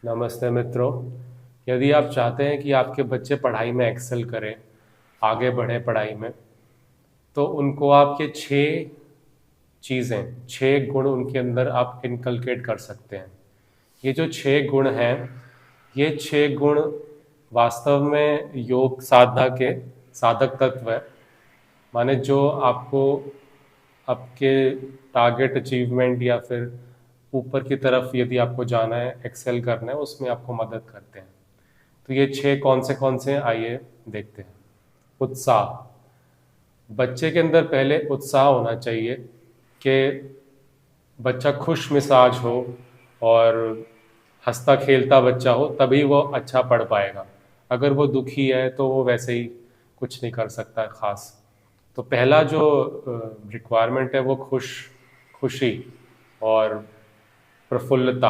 नमस्ते मित्रों। यदि आप चाहते हैं कि आपके बच्चे पढ़ाई में एक्सेल करें, आगे बढ़े पढ़ाई में, तो उनको आप ये छह गुण उनके अंदर आप इनकलकेट कर सकते हैं। ये जो छह गुण हैं, ये छह गुण वास्तव में योग साधना के साधक तत्व है। माने जो आपको आपके टारगेट अचीवमेंट या फिर ऊपर की तरफ यदि आपको जाना है, एक्सेल करना है, उसमें आपको मदद करते हैं। तो ये छह कौन से हैं, आइए देखते हैं। उत्साह। बच्चे के अंदर पहले उत्साह होना चाहिए कि बच्चा खुश मिजाज हो और हंसता खेलता बच्चा हो, तभी वो अच्छा पढ़ पाएगा। अगर वो दुखी है तो वो वैसे ही कुछ नहीं कर सकता है खास। तो पहला जो रिक्वायरमेंट है वो खुशी और प्रफुल्लता,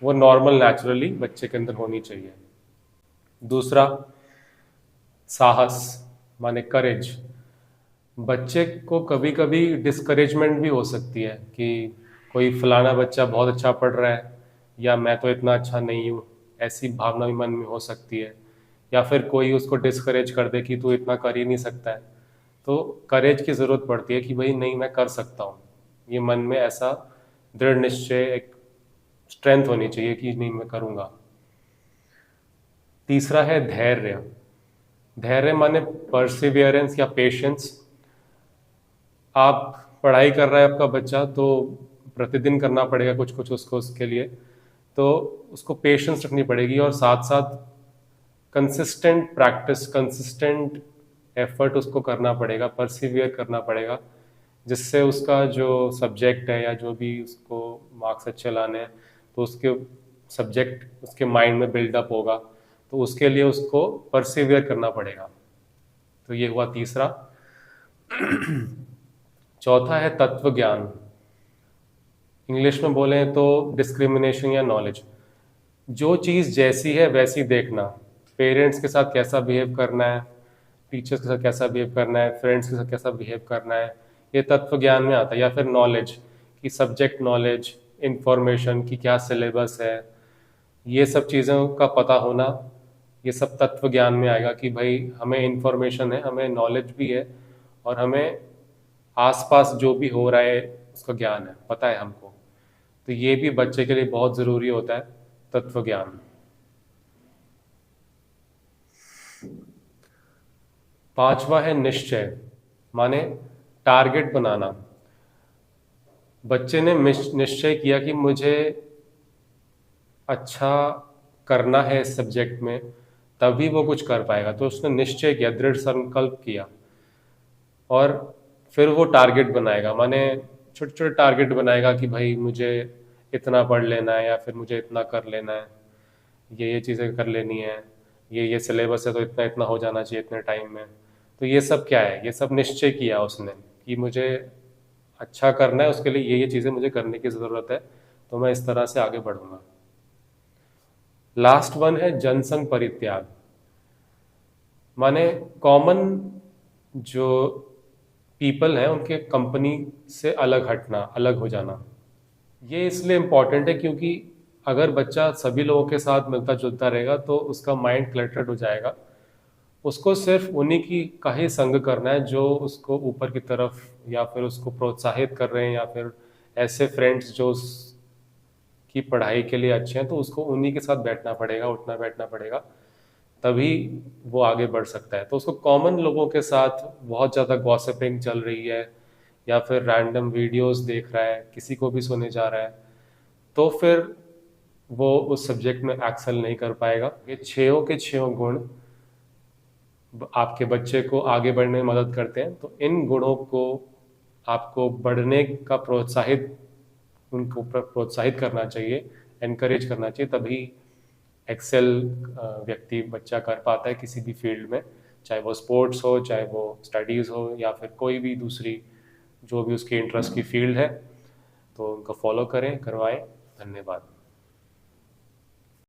वो नॉर्मल नेचुरली बच्चे के अंदर होनी चाहिए। दूसरा, साहस, माने करेज। बच्चे को कभी कभी डिस्करेजमेंट भी हो सकती है कि कोई फलाना बच्चा बहुत अच्छा पढ़ रहा है या मैं तो इतना अच्छा नहीं हूँ, ऐसी भावना भी मन में हो सकती है। या फिर कोई उसको डिस्करेज कर दे कि तू इतना कर ही नहीं सकता है। तो करेज की ज़रूरत पड़ती है कि भाई नहीं, मैं कर सकता हूँ। ये मन में ऐसा दृढ़ निश्चय, एक स्ट्रेंथ होनी चाहिए कि नहीं, मैं करूँगा। तीसरा है धैर्य। धैर्य माने परसिवियरेंस या पेशेंस। आप पढ़ाई कर रहा है आपका बच्चा, तो प्रतिदिन करना पड़ेगा कुछ कुछ उसको, उसके लिए तो उसको पेशेंस रखनी पड़ेगी और साथ साथ कंसिस्टेंट प्रैक्टिस, कंसिस्टेंट एफर्ट उसको करना पड़ेगा, परसिवियर करना पड़ेगा, जिससे उसका जो सब्जेक्ट है या जो भी उसको मार्क्स अच्छे लाने हैं, तो उसके सब्जेक्ट उसके माइंड में बिल्डअप होगा। तो उसके लिए उसको परसिवियर करना पड़ेगा। तो ये हुआ तीसरा। चौथा है तत्व ज्ञान। इंग्लिश में बोले तो डिस्क्रिमिनेशन या नॉलेज। जो चीज़ जैसी है वैसी देखना। पेरेंट्स के साथ कैसा बिहेव करना है, टीचर्स के साथ कैसा बिहेव करना है, फ्रेंड्स के साथ कैसा बिहेव करना है, ये तत्व ज्ञान में आता है। या फिर नॉलेज की सब्जेक्ट नॉलेज, इंफॉर्मेशन की क्या सिलेबस है, ये सब चीज़ों का पता होना, ये सब तत्व ज्ञान में आएगा कि भाई हमें इंफॉर्मेशन है, हमें नॉलेज भी है और हमें आसपास जो भी हो रहा है उसका ज्ञान है, पता है हमको। तो ये भी बच्चे के लिए बहुत ज़रूरी होता है, तत्व ज्ञान। पांचवा है निश्चय, माने टारगेट बनाना। बच्चे ने निश्चय किया कि मुझे अच्छा करना है इस सब्जेक्ट में, तभी वो कुछ कर पाएगा। तो उसने निश्चय किया, दृढ़ संकल्प किया और फिर वो टारगेट बनाएगा। माने छोटे छोटे टारगेट बनाएगा कि भाई मुझे इतना पढ़ लेना है या फिर मुझे इतना कर लेना है, ये चीज़ें कर लेनी है, ये सिलेबस है तो इतना इतना हो जाना चाहिए इतने टाइम में। तो ये सब क्या है, ये सब निश्चय किया उसने कि मुझे अच्छा करना है, उसके लिए ये चीज़ें मुझे करने की ज़रूरत है, तो मैं इस तरह से आगे बढ़ूंगा। लास्ट वन है जनसंघ परित्याग। माने कॉमन जो पीपल हैं उनके कंपनी से अलग हटना, अलग हो जाना। ये इसलिए इम्पॉर्टेंट है क्योंकि अगर बच्चा सभी लोगों के साथ मिलता जुलता रहेगा तो उसका माइंड क्लटर्ड हो जाएगा। उसको सिर्फ उन्हीं की का ही संग करना है जो उसको ऊपर की तरफ या फिर उसको प्रोत्साहित कर रहे हैं, या फिर ऐसे फ्रेंड्स जो उसकी पढ़ाई के लिए अच्छे हैं, तो उसको उन्हीं के साथ बैठना पड़ेगा, उठना बैठना पड़ेगा, तभी वो आगे बढ़ सकता है। तो उसको कॉमन लोगों के साथ बहुत ज़्यादा गॉसिपिंग चल रही है या फिर रैंडम वीडियोस देख रहा है, किसी को भी सुने जा रहा है, तो फिर वो उस सब्जेक्ट में एक्सेल नहीं कर पाएगा। ये छयों के छयों गुण आपके बच्चे को आगे बढ़ने में मदद करते हैं। तो इन गुणों को आपको बढ़ने का उनको प्रोत्साहित करना चाहिए, एनकरेज करना चाहिए, तभी एक्सेल व्यक्ति बच्चा कर पाता है किसी भी फील्ड में, चाहे वो स्पोर्ट्स हो, चाहे वो स्टडीज़ हो, या फिर कोई भी दूसरी जो भी उसके इंटरेस्ट की फील्ड है। तो उनको फॉलो करें, करवाएं। धन्यवाद।